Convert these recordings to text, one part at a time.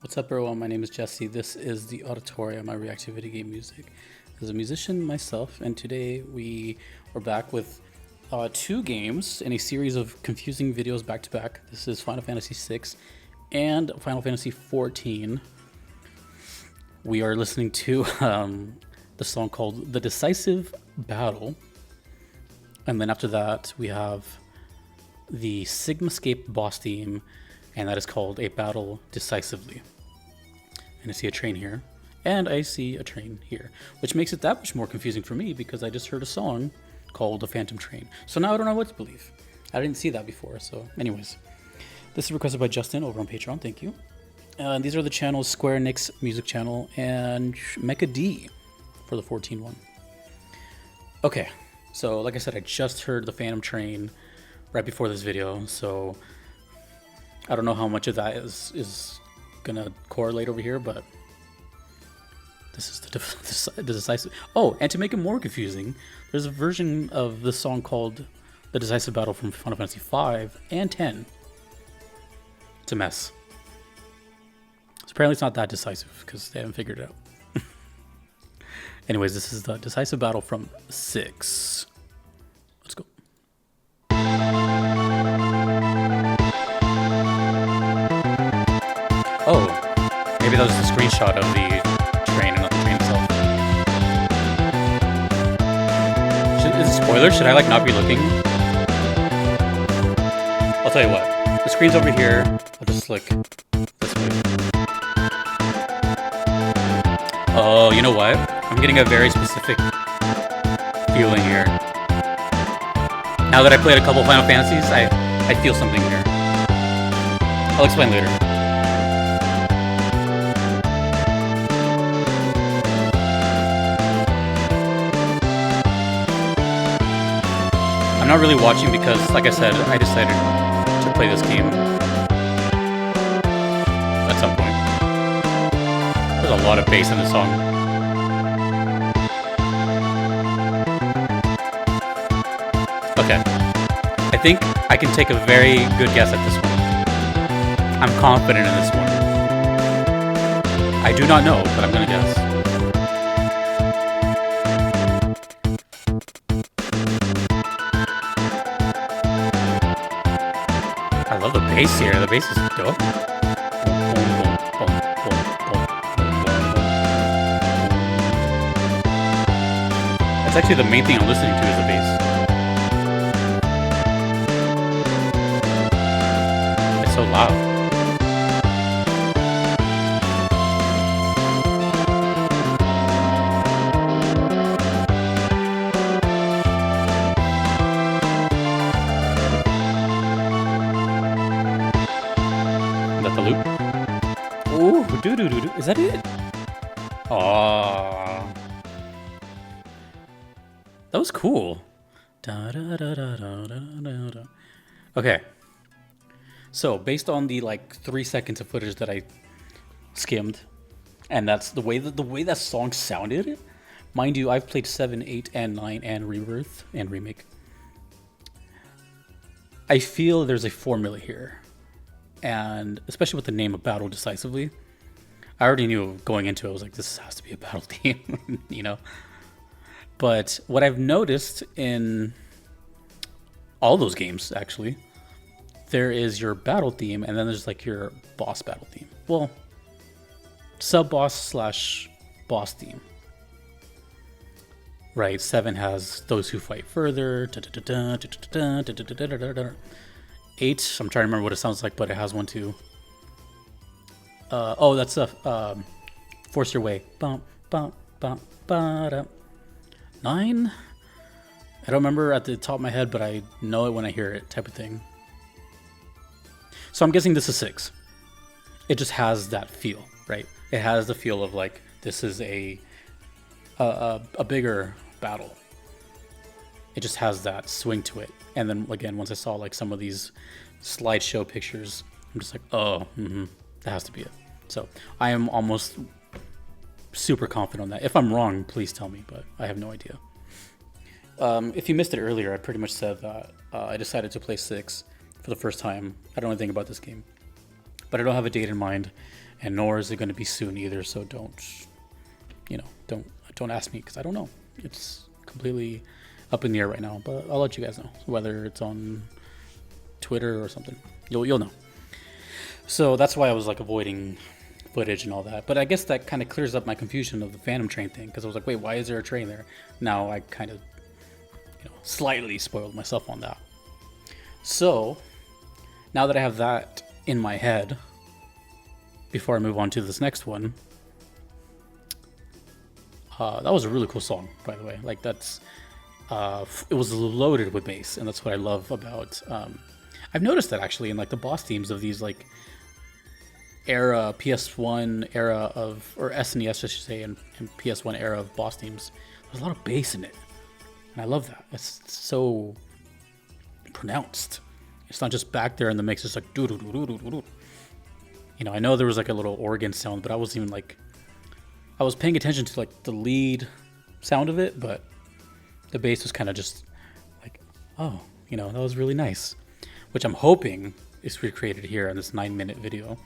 What's up, everyone? My name is Jesse. This is the Auditorium. I react to video game music as a musician myself, and today we are back with two games in a series of confusing videos back to back. This is Final Fantasy VI and Final Fantasy XIV. We are listening to the song called The Decisive Battle, and then after that we have the Sigmascape boss theme, and that is called A Battle Decisively. And I see a train here, and I see a train here, which makes it that much more confusing for me because I just heard a song called The Phantom Train. So now I don't know what to believe. I didn't see that before, so anyways. This is requested by Justin over on Patreon, thank you. And these are the channels: Square Enix Music Channel and Mecha D for the 14 one. Okay, so like I said, I just heard The Phantom Train right before this video, so I don't know how much of that is gonna correlate over here, but this is the decisive. Oh, and to make it more confusing, there's a version of the song called The Decisive Battle from Final Fantasy V and 10. It's a mess. So apparently it's not that decisive because they haven't figured it out. Anyways, this is the Decisive Battle from 6. Let's go. Oh, maybe that was a screenshot of the train and not the train itself. Is it a spoiler? Should I like not be looking? I'll tell you what. The screen's over here. I'll just look this way. Oh, you know what? I'm getting a very specific feeling here. Now that I played a couple Final Fantasies, I feel something here. I'll explain later. I'm not really watching because, like I said, I decided to play this game at some point. There's a lot of bass in the song. Okay. I think I can take a very good guess at this one. I'm confident in this one. I do not know, but I'm gonna guess. I love the bass here. The bass is dope. That's actually the main thing I'm listening to is the bass. It's so loud. Ooh, doo-doo-doo-doo. Is that it? Aww. That was cool. Okay. So, based on the like 3 seconds of footage that I skimmed, and that's the way that song sounded. Mind you, I've played 7, 8, and 9, and Rebirth and Remake. I feel there's a formula here. And especially with the name of Battle Decisively, I already knew going into it, I was like, this has to be a battle theme, you know? But what I've noticed in all those games, actually, there is your battle theme, and then there's like your boss battle theme. Well, sub-boss / boss theme. Right, 7 has Those Who Fight Further, 8, I'm trying to remember what it sounds like, but it has one too. Oh, that's Force Your Way. Bum, bum, bum, ba-da. 9? I don't remember at the top of my head, but I know it when I hear it, type of thing. So I'm guessing this is 6. It just has that feel, right? It has the feel of like this is a bigger battle. It just has that swing to it. And then again, once I saw like some of these slideshow pictures, I'm just like, oh, that has to be it. So I am almost super confident on that. If I'm wrong, please tell me, but I have no idea. If you missed it earlier, I pretty much said that I decided to play 6 for the first time. I don't know anything about this game, but I don't have a date in mind. and nor is it going to be soon either. So don't, don't ask me because I don't know. It's completely up in the air right now. But I'll let you guys know whether it's on Twitter or something. You'll know. So that's why I was like avoiding footage and all that. But I guess that kind of clears up my confusion of the Phantom Train thing, because I was like, wait, why is there a train there? Now I kind of, slightly spoiled myself on that. So now that I have that in my head, before I move on to this next one, that was a really cool song, by the way. Like that's, it was loaded with bass, and that's what I love about. I've noticed that actually in like the boss themes of these like era PS1 era of, or SNES I should say, and PS1 era of boss themes, there's a lot of bass in it, and I love that. It's so pronounced. It's not just back there in the mix, it's like doo doo doo doo doo doo. I know there was like a little organ sound, but I wasn't even like, I was paying attention to like the lead sound of it, but the bass was kind of just like, oh, that was really nice, which I'm hoping is recreated here in this 9-minute video.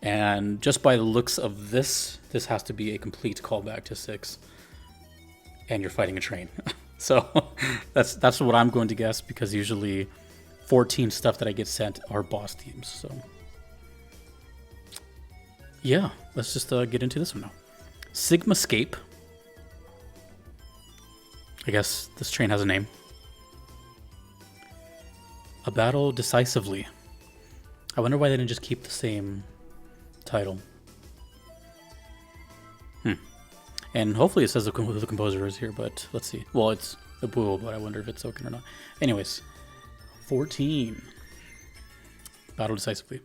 And just by the looks of this has to be a complete callback to 6, and you're fighting a train. So that's what I'm going to guess, because usually 14 stuff that I get sent are boss themes. So yeah, let's just get into this one now. Sigmascape. I guess this train has a name. A battle decisively. I wonder why they didn't just keep the same title. And hopefully it says who the composer is here, but let's see. Well, it's a Bull, but I wonder if it's Soken or not. Anyways, 14. Battle decisively.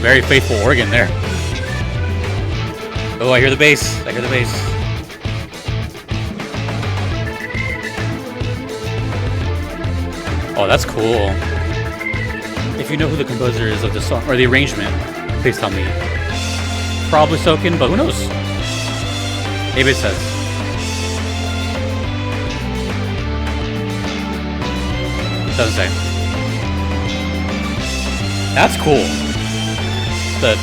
Very faithful organ there. Oh, I hear the bass. I hear the bass. Oh, that's cool. If you know who the composer is of the song, or the arrangement, please tell me. Probably Soken, but who knows? Maybe it says. It doesn't say. That's cool. The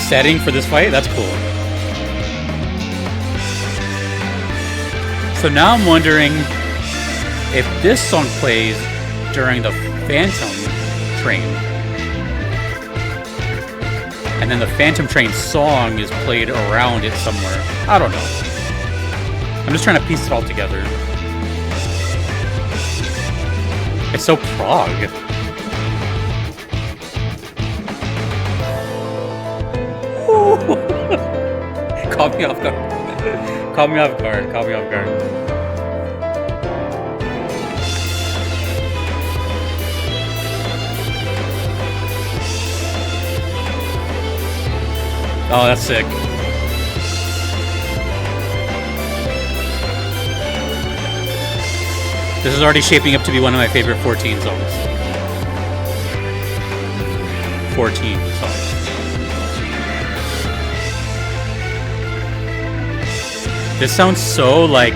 setting for this fight, that's cool. So now I'm wondering if this song plays during the Phantom Train, and then the Phantom Train song is played around it somewhere. I don't know. I'm just trying to piece it all together. It's so prog. Caught me off guard. Caught me off guard. Caught me off guard. Oh, that's sick. This is already shaping up to be one of my favorite 14 songs. 14 songs. This sounds so like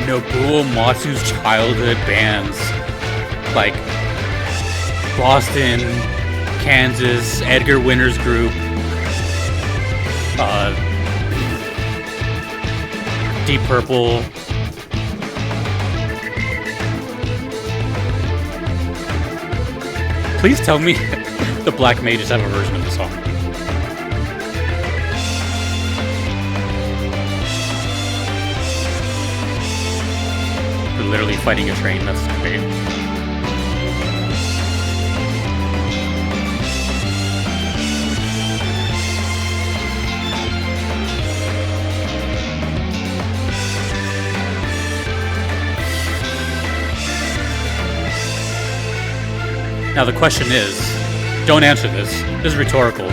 Nobuo Matsu's childhood bands. Like Boston, Kansas, Edgar Winter's group. Deep Purple. Please tell me the Black Mages have a version of the song. They're literally fighting a train. That's great. Now the question is, don't answer this. This is rhetorical.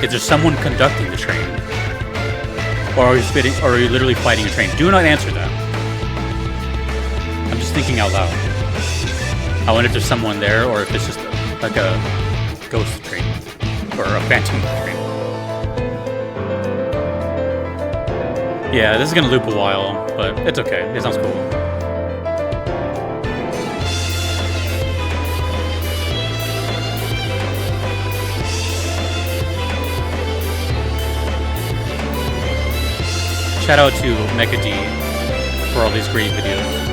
Is there someone conducting the train, or are you literally fighting a train? Do not answer that. I'm just thinking out loud. I wonder if there's someone there, or if it's just like a ghost train or a phantom train. Yeah, this is gonna loop a while, but it's okay. It sounds cool. Shout out to Mecha D for all these great videos.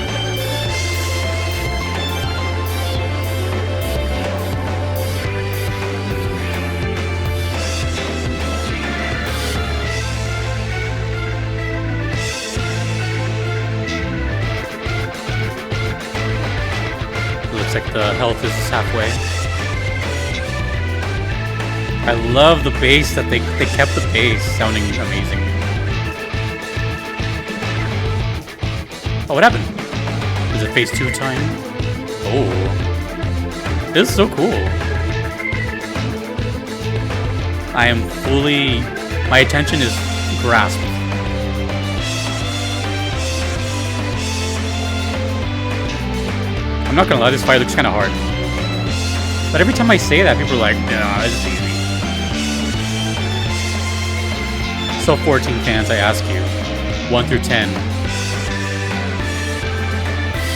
Looks like the health is halfway. I love the bass that they kept the bass sounding amazing. Oh, what happened? Is it phase 2 time? Oh. This is so cool. I am fully... My attention is grasped. I'm not gonna lie, this fight looks kinda hard. But every time I say that, people are like, nah, this is easy. So 14 fans, I ask you, 1 through 10,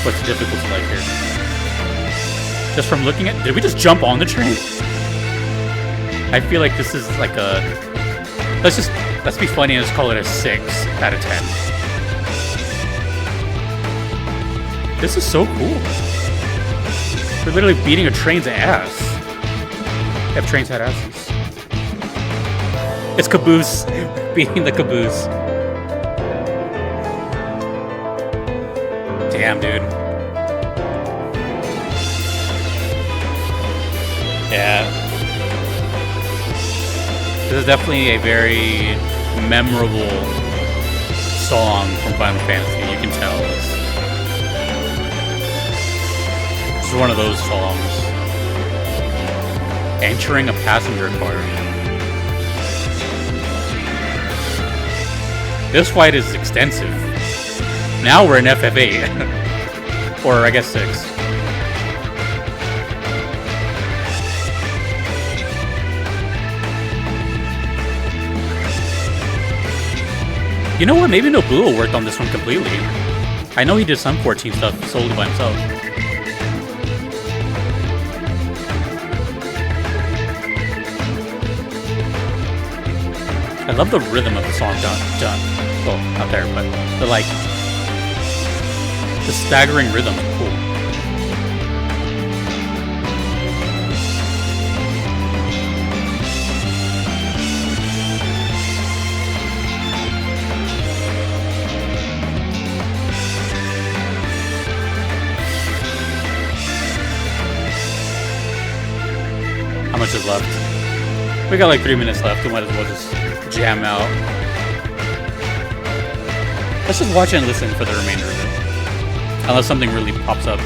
what's the difficulty like here? Just from looking at... Did we just jump on the train? I feel like this is like a... Let's be funny and just call it a 6 out of 10. This is so cool. We're literally beating a train's ass. If trains had asses. It's Caboose beating the Caboose. Damn, dude. Yeah. This is definitely a very memorable song from Final Fantasy. You can tell. This is one of those songs. Entering a passenger car. This fight is extensive. Now we're in FF8. Or I guess 6. You know what? Maybe Nobuo worked on this one completely. I know he did some 14 stuff solely by himself. I love the rhythm of the song done. Well, not there, but the like... The staggering rhythm is cool. How much is left? We got like 3 minutes left. We might as well just jam out. Let's just watch it and listen for the remainder of it. Unless something really pops up.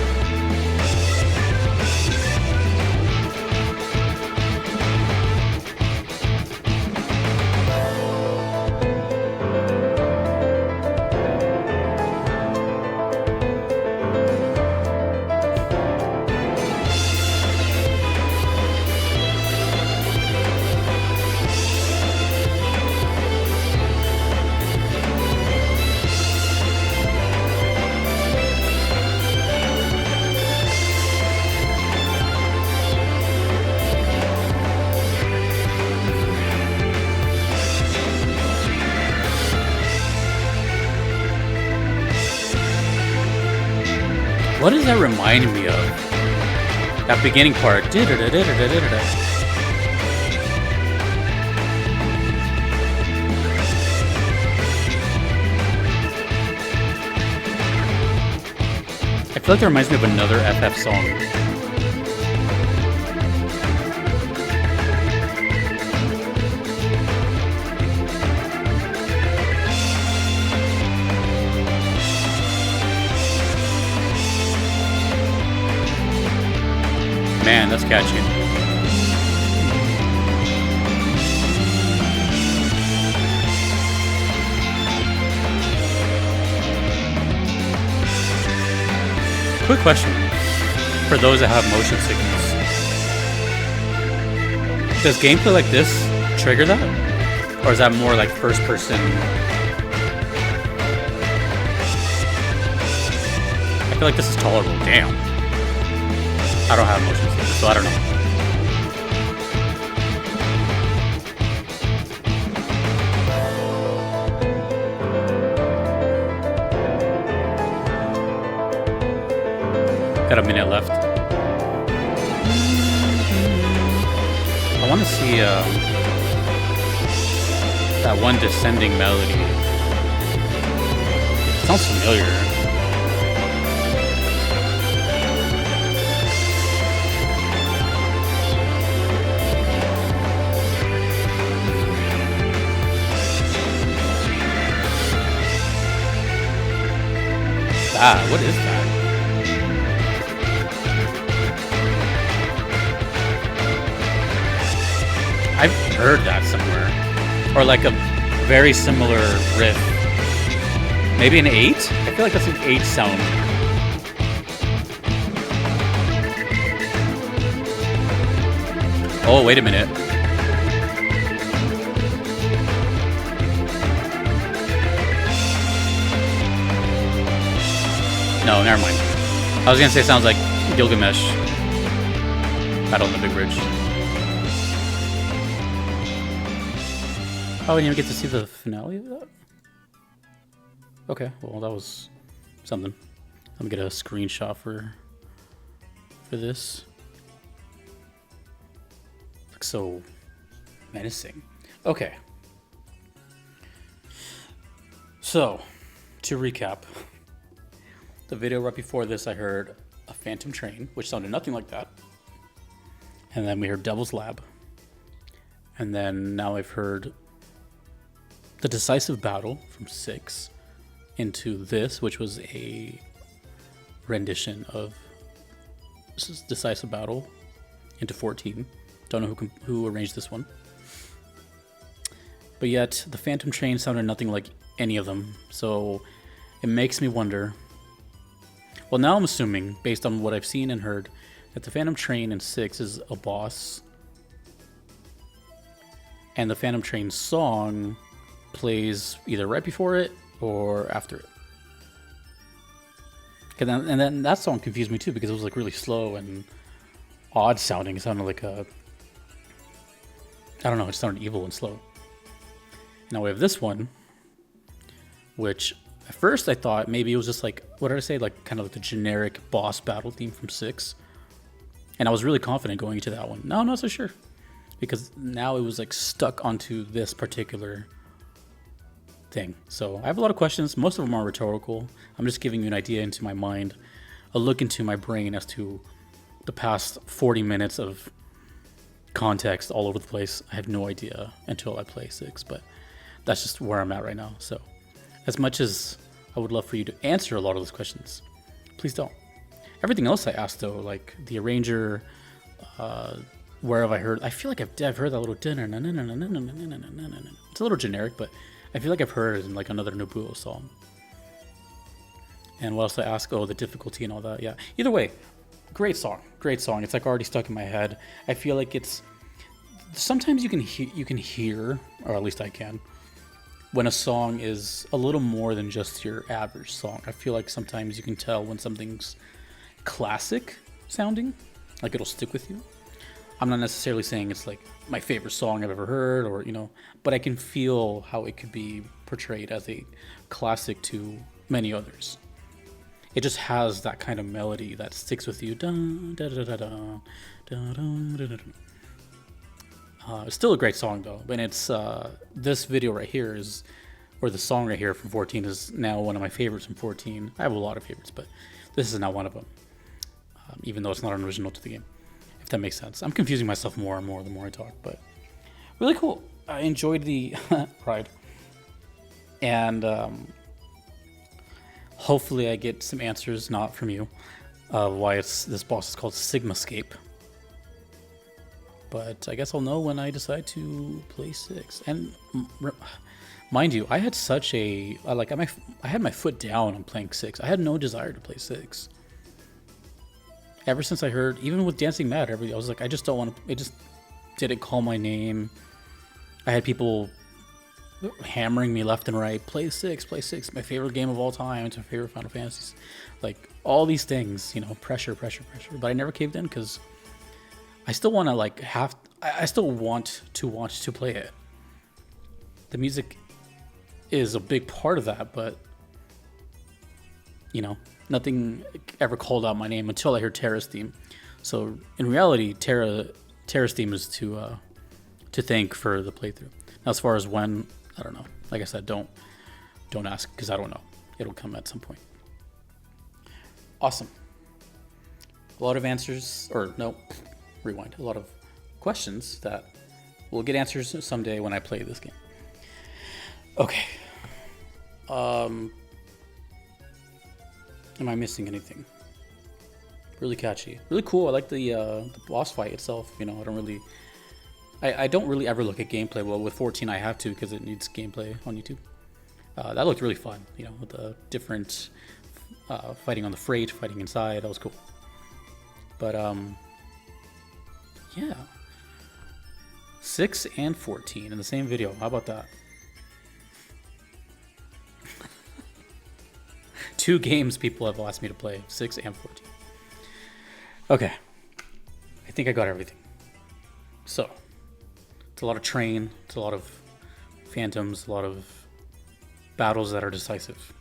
What does that remind me of? That beginning part. I feel like that reminds me of another FF song. Man, that's catchy. Quick question for those that have motion sickness. Does gameplay like this trigger that? Or is that more like first person feel like this is tolerable. Damn. I don't have motion sickness, so I don't know. Got a minute left. I want to see that one descending melody. It sounds familiar. What is that? I've heard that somewhere. Or like a very similar riff. Maybe an 8? I feel like that's an 8 sound. Oh, wait a minute. No, never mind. I was gonna say it sounds like Gilgamesh. Battle on the Big Bridge. Oh, we didn't even get to see the finale of that? Okay, well that was something. Let me get a screenshot for this. Looks so menacing. Okay. So, to recap. The video right before this, I heard a Phantom Train, which sounded nothing like that. And then we heard Devil's Lab. And then now I've heard the Decisive Battle from 6 into this, which was a rendition of Decisive Battle into 14. Don't know who arranged this one. But yet, the Phantom Train sounded nothing like any of them. So it makes me wonder. Well, now I'm assuming, based on what I've seen and heard, that the Phantom Train in 6 is a boss. And the Phantom Train song plays either right before it or after it. And then that song confused me too, because it was like really slow and odd sounding. It sounded like a... I don't know, it sounded evil and slow. Now we have this one, which... At first, I thought maybe it was just like, what did I say? Like kind of like the generic boss battle theme from 6. And I was really confident going into that one. No, I'm not so sure. Because now it was like stuck onto this particular thing. So I have a lot of questions. Most of them are rhetorical. I'm just giving you an idea into my mind, a look into my brain as to the past 40 minutes of context all over the place. I have no idea until I play 6, but that's just where I'm at right now. So as much as I would love for you to answer a lot of those questions, please don't. Everything else I asked though, like the arranger, where have I heard? I feel like I've heard that little. It's a little generic, but I feel like I've heard it in like another Nobuo song. And what else I ask? Oh, the difficulty and all that. Yeah. Either way, great song. Great song. It's like already stuck in my head. I feel like it's sometimes you can hear, or at least I can, when a song is a little more than just your average song. I feel like sometimes you can tell when something's classic sounding, like it'll stick with you. I'm not necessarily saying it's like my favorite song I've ever heard, or but I can feel how it could be portrayed as a classic to many others. It just has that kind of melody that sticks with you. It's still a great song though, and it's this video right here is, or the song right here from 14 is now one of my favorites from 14. I have a lot of favorites, but this is not one of them, even though it's not an original to the game, if that makes sense. I'm confusing myself more and more the more I talk, but really cool. I enjoyed the ride, and hopefully I get some answers, not from you, why this boss is called Sigmascape. But I guess I'll know when I decide to play 6. And mind you, I had such a I had my foot down on playing 6. I had no desire to play 6. Ever since I heard, even with Dancing Mad, I was like, I just don't want to. It just didn't call my name. I had people hammering me left and right. Play six, play six. My favorite game of all time. It's my favorite Final Fantasies. Like all these things, you know, pressure. But I never caved in because I still want to like I still want to play it. The music is a big part of that, but you know, nothing ever called out my name until I heard Terra's theme. So in reality, Terra's theme is to thank for the playthrough. Now, as far as when, I don't know. Like I said, don't ask because I don't know. It'll come at some point. Awesome. A lot of answers, or no, rewind. A lot of questions that will get answers someday when I play this game. Okay. Am I missing anything? Really catchy, really cool. I like the boss fight itself. You know, I don't really ever look at gameplay. Well, with 14, I have to because it needs gameplay on YouTube. That looked really fun. You know, with the different fighting on the freight, fighting inside. That was cool. But yeah, 6 and 14 in the same video. How about that? 2 games people have asked me to play, 6 and 14. Okay, I think I got everything. So, it's a lot of train, it's a lot of phantoms, a lot of battles that are decisive.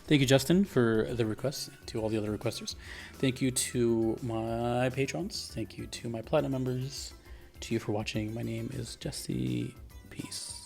Thank you, Justin, for the requests, to all the other requesters. Thank you to my patrons. Thank you to my platinum members. To you for watching. My name is Jesse. Peace.